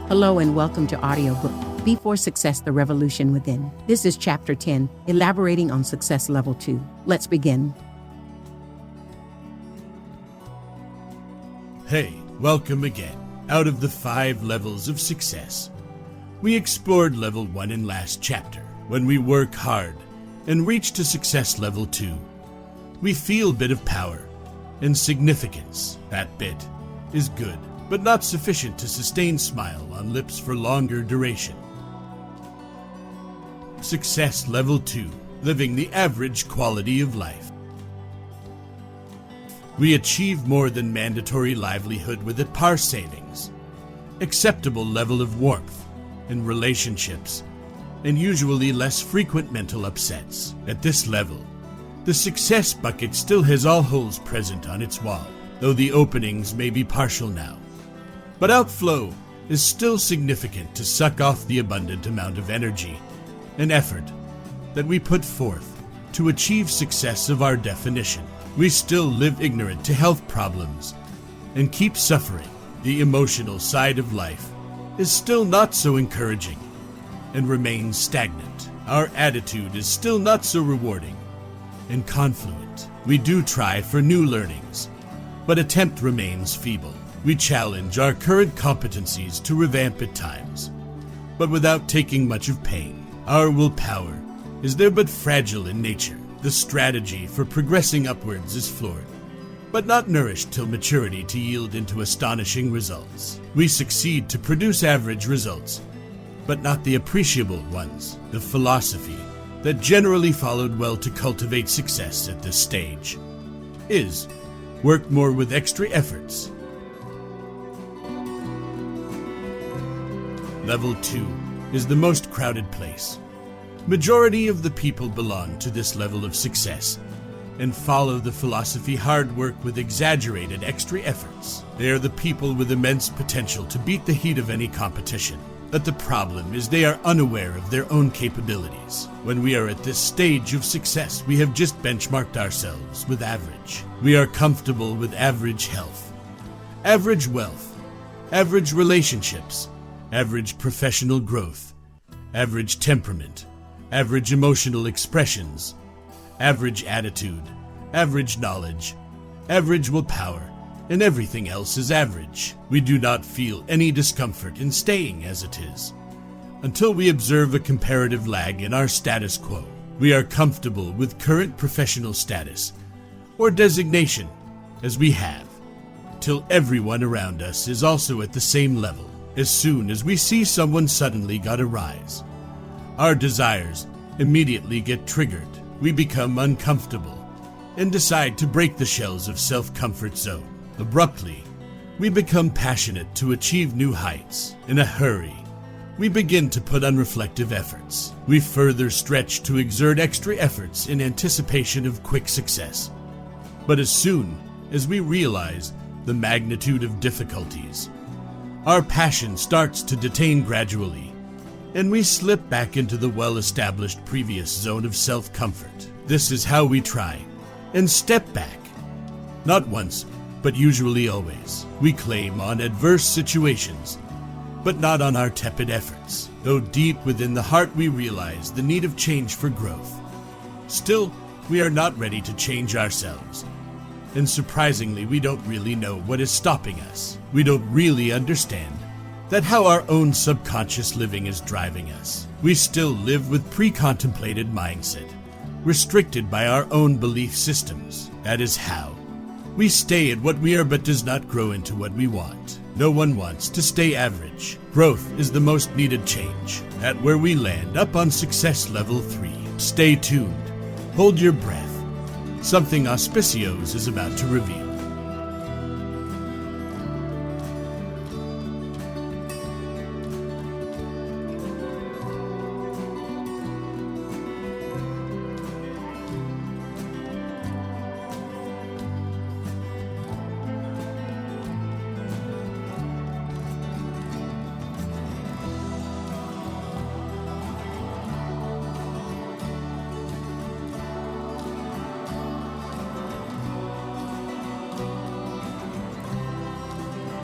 Hello and welcome to Audiobook B4success, The Revolution Within. This is Chapter 10, Elaborating on Success Level 2. Let's begin. Hey, welcome again. Out of the 5 levels of success, we explored level 1 in last chapter. When we work hard and reach to success level 2, we feel a bit of power and significance. That bit is good, but not sufficient to sustain smile on lips for longer duration. Success level 2, living the average quality of life. We achieve more than mandatory livelihood with a par savings, acceptable level of warmth in relationships, and usually less frequent mental upsets. At this level, the success bucket still has all holes present on its wall, though the openings may be partial now. But outflow is still significant to suck off the abundant amount of energy and effort that we put forth to achieve success of our definition. We still live ignorant to health problems and keep suffering. The emotional side of life is still not so encouraging and remains stagnant. Our attitude is still not so rewarding and confluent. We do try for new learnings, but attempt remains feeble. We challenge our current competencies to revamp at times, but without taking much of pain. Our willpower is there but fragile in nature. The strategy for progressing upwards is flawed, but not nourished till maturity to yield into astonishing results. We succeed to produce average results, but not the appreciable ones. The philosophy that generally followed well to cultivate success at this stage is work more with extra efforts. Level 2 is the most crowded place. Majority of the people belong to this level of success and follow the philosophy hard work with exaggerated extra efforts. They are the people with immense potential to beat the heat of any competition. But the problem is they are unaware of their own capabilities. When we are at this stage of success, we have just benchmarked ourselves with average. We are comfortable with average health, average wealth, average relationships, average professional growth, average temperament, average emotional expressions, average attitude, average knowledge, average willpower, and everything else is average. We do not feel any discomfort in staying as it is, until we observe a comparative lag in our status quo. We are comfortable with current professional status or designation as we have, till everyone around us is also at the same level. As soon as we see someone suddenly got a rise, our desires immediately get triggered. We become uncomfortable and decide to break the shells of self-comfort zone. Abruptly, we become passionate to achieve new heights. In a hurry, we begin to put unreflective efforts. We further stretch to exert extra efforts in anticipation of quick success. But as soon as we realize the magnitude of difficulties, our passion starts to detain gradually, and we slip back into the well-established previous zone of self-comfort. This is how we try and step back. Not once, but usually always. We claim on adverse situations, but not on our tepid efforts. Though deep within the heart we realize the need of change for growth, still, we are not ready to change ourselves. And surprisingly, we don't really know what is stopping us. We don't really understand that how our own subconscious living is driving us. We still live with pre-contemplated mindset, restricted by our own belief systems. That is how we stay at what we are but does not grow into what we want. No one wants to stay average. Growth is the most needed change. At where we land up on success level 3. Stay tuned. Hold your breath. Something auspicious is about to reveal.